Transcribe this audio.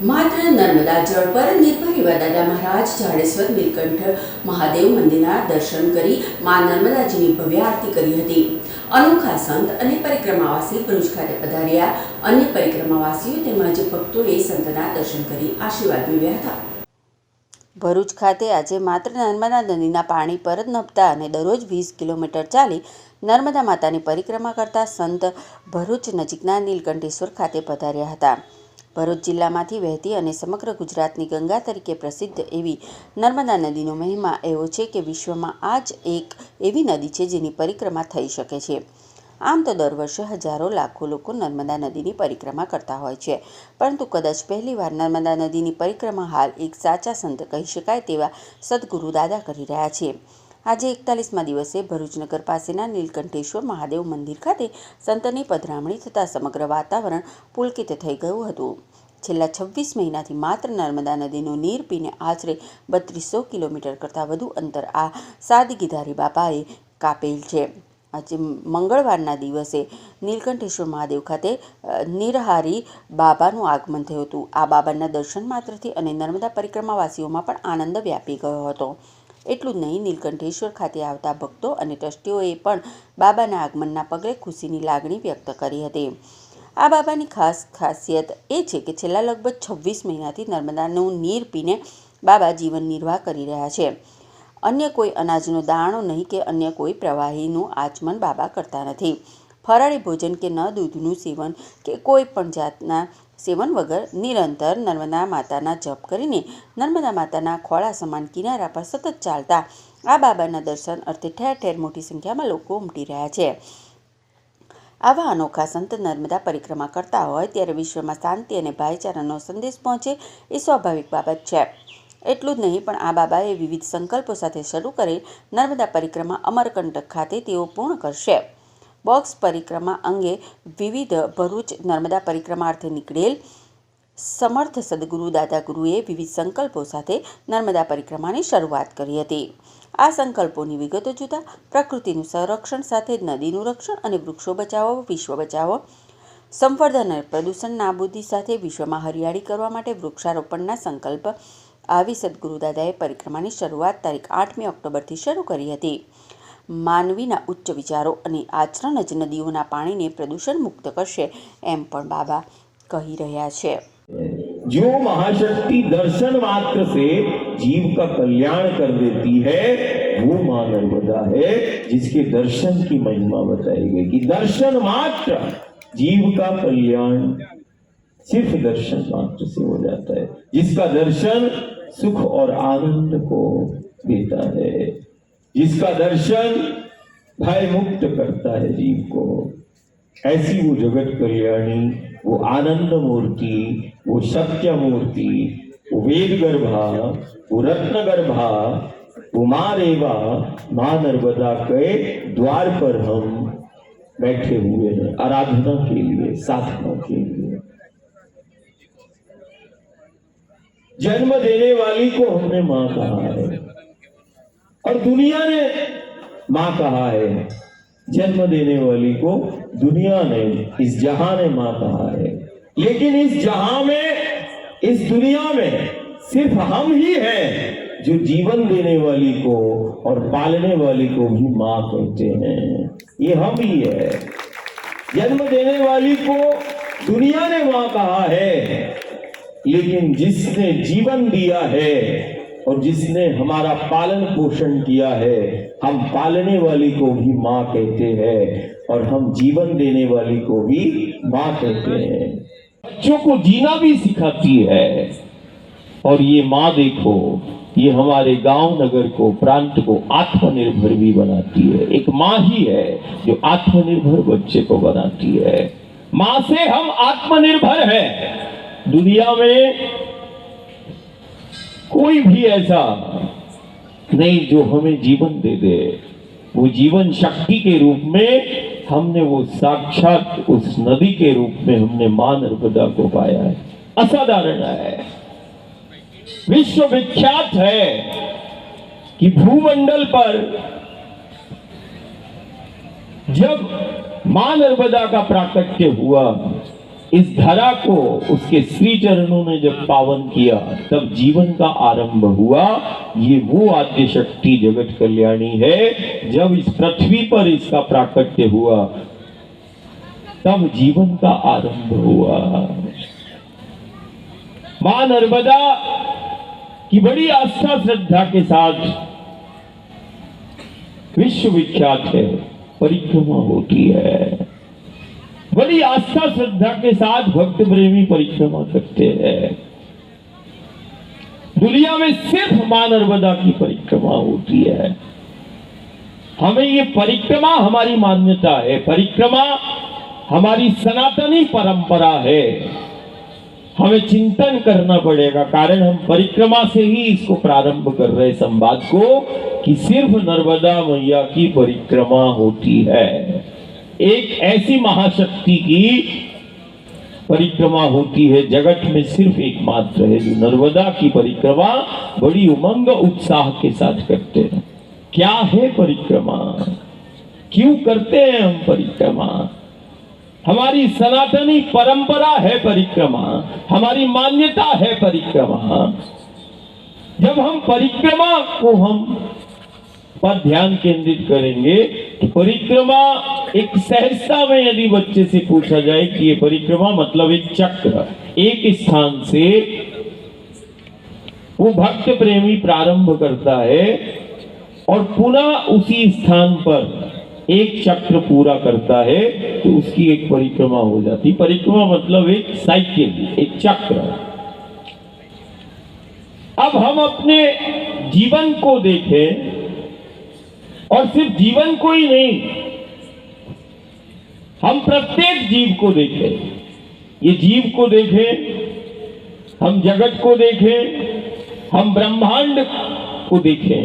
માત્ર નર્મદા જળ પર નિર્ભર એવા દાદા મહારાજ જાડેશ્વર નીલકંઠ મહાદેવ મંદિરના દર્શન કરી મા નર્મદાજીની ભવ્ય આરતી કરી હતી. અનોખા સંત અને પરિક્રમાવાસી ભરૂચ ખાતે પધાર્યા. અન્ય પરિક્રમાવાસીઓ તેમજ ભક્તોએ સંતના દર્શન કરી આશીર્વાદ મેળવ્યા હતા. ભરૂચ ખાતે આજે માત્ર નર્મદા નદીના પાણી પર જ નભતા અને દરરોજ 20 કિલોમીટર ચાલી નર્મદા માતાની પરિક્રમા કરતા સંત ભરૂચ નજીકના નીલકંઠેશ્વર ખાતે પધાર્યા હતા. ભરૂચ જિલ્લામાંથી વહેતી અને સમગ્ર ગુજરાતની ગંગા તરીકે પ્રસિદ્ધ એવી નર્મદા નદીનો મહિમા એવો છે કે વિશ્વમાં આ જ એક એવી નદી છે જેની પરિક્રમા થઈ શકે છે. આમ તો દર વર્ષે હજારો લાખો લોકો નર્મદા નદીની પરિક્રમા કરતા હોય છે, પરંતુ કદાચ પહેલીવાર નર્મદા નદીની પરિક્રમા હાલ એક સાચા સંત કહી શકાય તેવા સદગુરુ દાદા કરી રહ્યા છે. આજે 41મા દિવસે ભરૂચ નગર પાસેના નીલકંઠેશ્વર મહાદેવ મંદિર ખાતે સંતની પધરામણી થતાં સમગ્ર વાતાવરણ પુલકિત થઈ ગયું હતું. છેલ્લા 26 મહિનાથી માત્ર નર્મદા નદીનું નીર પીને આશરે 3200 કિલોમીટર કરતાં વધુ અંતર આ સાદગીધારી બાપાએ કાપેલ છે. આજે મંગળવારના દિવસે નીલકંઠેશ્વર મહાદેવ ખાતે નિરહારી બાબાનું આગમન થયું હતું. આ બાબાના દર્શન માત્રથી અને નર્મદા પરિક્રમાવાસીઓમાં પણ આનંદ વ્યાપી ગયો હતો. એટલું જ નહીં, નીલકંઠેશ્વર ખાતે આવતા ભક્તો અને ટ્રસ્ટીઓએ પણ બાબાના આગમનના પગલે ખુશીની લાગણી વ્યક્ત કરી હતી. આ બાબાની ખાસિયત એ છે કે છેલ્લા લગભગ 26 મહિનાથી નર્મદાનું નીર પીને બાબા જીવન નિર્વાહ કરી રહ્યા છે. અન્ય કોઈ અનાજનો દાણો નહીં કે અન્ય કોઈ પ્રવાહીનું આચમન બાબા કરતા નથી. ફરાળી ભોજન કે ન દૂધનું સેવન કે કોઈ પણ જાતના સેવન વગર નિરંતર નર્મદા માતાના જપ કરીને નર્મદા માતાના ખોળા સમાન કિનારા પર સતત ચાલતા આ બાબાના દર્શન અર્થે ઠેર ઠેર મોટી સંખ્યામાં લોકો ઉમટી રહ્યા છે. આવા અનોખા સંત નર્મદા પરિક્રમા કરતા હોય ત્યારે વિશ્વમાં શાંતિ અને ભાઈચારાનો સંદેશ પહોંચે એ સ્વાભાવિક બાબત છે. એટલું જ નહીં, પણ આ બાબાએ વિવિધ સંકલ્પો સાથે શરૂ કરેલ નર્મદા પરિક્રમા અમરકંટક ખાતે તેઓ પૂર્ણ કરશે. બોક્સ પરિક્રમા અંગે વિવિધ ભરૂચ નર્મદા પરિક્રમા અર્થે નીકળેલ સમર્થ સદગુરુ દાદાગુરુએ વિવિધ સંકલ્પો સાથે નર્મદા પરિક્રમાની શરૂઆત કરી હતી. આ સંકલ્પોની વિગતો જોતા પ્રકૃતિનું સંરક્ષણ સાથે નદીનું રક્ષણ અને વૃક્ષો બચાવો, વિશ્વ બચાવો, સંવર્ધન અને પ્રદૂષણ નાબૂદી સાથે વિશ્વમાં હરિયાળી કરવા માટે વૃક્ષારોપણના સંકલ્પ આવી સદગુરુ દાદાએ પરિક્રમાની શરૂઆત તારીખ 8મી ઓક્ટોબરથી શરૂ કરી હતી. માનવીના ઉચ્ચ વિચારો અને આચરણ જ નદીઓના પાણીને પ્રદૂષણ મુક્ત કરશે એમ પણ બાબા કહી રહ્યા છે. जो महाशक्ति दर्शन मात्र से जीव का कल्याण कर देती है वो मां नर्मदा है, जिसके दर्शन की महिमा बताई गई कि दर्शन मात्र जीव का कल्याण सिर्फ दर्शन मात्र से हो जाता है. जिसका दर्शन सुख और आनंद को देता है, जिसका दर्शन भय मुक्त करता है जीव को, ऐसी वो जगत कल्याणी, वो आनंद मूर्ति, वो सत्य मूर्ति, वो वेद गर्भा, वो रत्न गर्भा, वो मां रेवा, मां नर्मदा के द्वार पर हम बैठे हुए हैं आराधना के लिए, साधना के लिए. जन्म देने वाली को हमने मां कहा है और दुनिया ने मां कहा है. जन्म देने वाली को दुनिया ने, इस जहां ने मां कहा है. लेकिन इस जहां में, इस दुनिया में सिर्फ हम ही हैं जो जीवन देने वाली को और पालने वाली को भी मां कहते हैं. ये हम ही है. जन्म देने वाली को दुनिया ने मां कहा है, लेकिन जिसने जीवन दिया है और जिसने हमारा पालन पोषण किया है, हम पालने वाली को भी मां कहते हैं और हम जीवन देने वाली को भी मां कहते हैं. बच्चों को जीना भी सिखाती है. और ये मां देखो, ये हमारे गांव नगर को, प्रांत को आत्मनिर्भर भी बनाती है. एक मां ही है जो आत्मनिर्भर बच्चे को बनाती है. मां से हम आत्मनिर्भर हैं. दुनिया में कोई भी ऐसा नहीं जो हमें जीवन दे दे. वो जीवन शक्ति के रूप में हमने वो साक्षात उस नदी के रूप में हमने मां नर्मदा को पाया है. असाधारण है, विश्व विख्यात है कि भूमंडल पर जब मां नर्मदा का प्राकट्य हुआ, इस धरा को उसके श्री चरणों ने जब पावन किया तब जीवन का आरंभ हुआ। ये वो आद्य शक्ति जगत कल्याणी है। जब इस पृथ्वी पर इसका प्राकट्य हुआ तब जीवन का आरंभ हुआ। मां नर्मदा की बड़ी आस्था श्रद्धा के साथ विश्व विख्यात है, परिक्रमा होती है। बड़ी आस्था श्रद्धा के साथ भक्त प्रेमी परिक्रमा करते हैं। दुनिया में सिर्फ मां नर्मदा की परिक्रमा होती है। हमें ये परिक्रमा हमारी मान्यता है, परिक्रमा हमारी सनातनी परंपरा है। हमें चिंतन करना पड़ेगा, कारण हम परिक्रमा से ही इसको प्रारंभ कर रहे संवाद को, कि सिर्फ नर्मदा मैया की परिक्रमा होती है। एक ऐसी महाशक्ति की परिक्रमा होती है जगत में सिर्फ एकमात्र है, जो नर्मदा की परिक्रमा बड़ी उमंग उत्साह के साथ करते हैं। क्या है परिक्रमा, क्यों करते हैं हम परिक्रमा? हमारी सनातनी परंपरा है परिक्रमा, हमारी मान्यता है परिक्रमा। जब हम परिक्रमा को हम पर ध्यान केंद्रित करेंगे, परिक्रमा एक सहजता में यदि बच्चे से पूछा जाए कि ये परिक्रमा मतलब एक चक्र, एक स्थान से वो भक्त प्रेमी प्रारंभ करता है और पुनः उसी स्थान पर एक चक्र पूरा करता है, तो उसकी एक परिक्रमा हो जाती। परिक्रमा मतलब एक साइकिल, एक चक्र। अब हम अपने जीवन को देखें, और सिर्फ जीवन को ही नहीं, हम प्रत्येक जीव को देखें। ये जीव को देखें, हम जगत को देखें, हम ब्रह्मांड को देखें।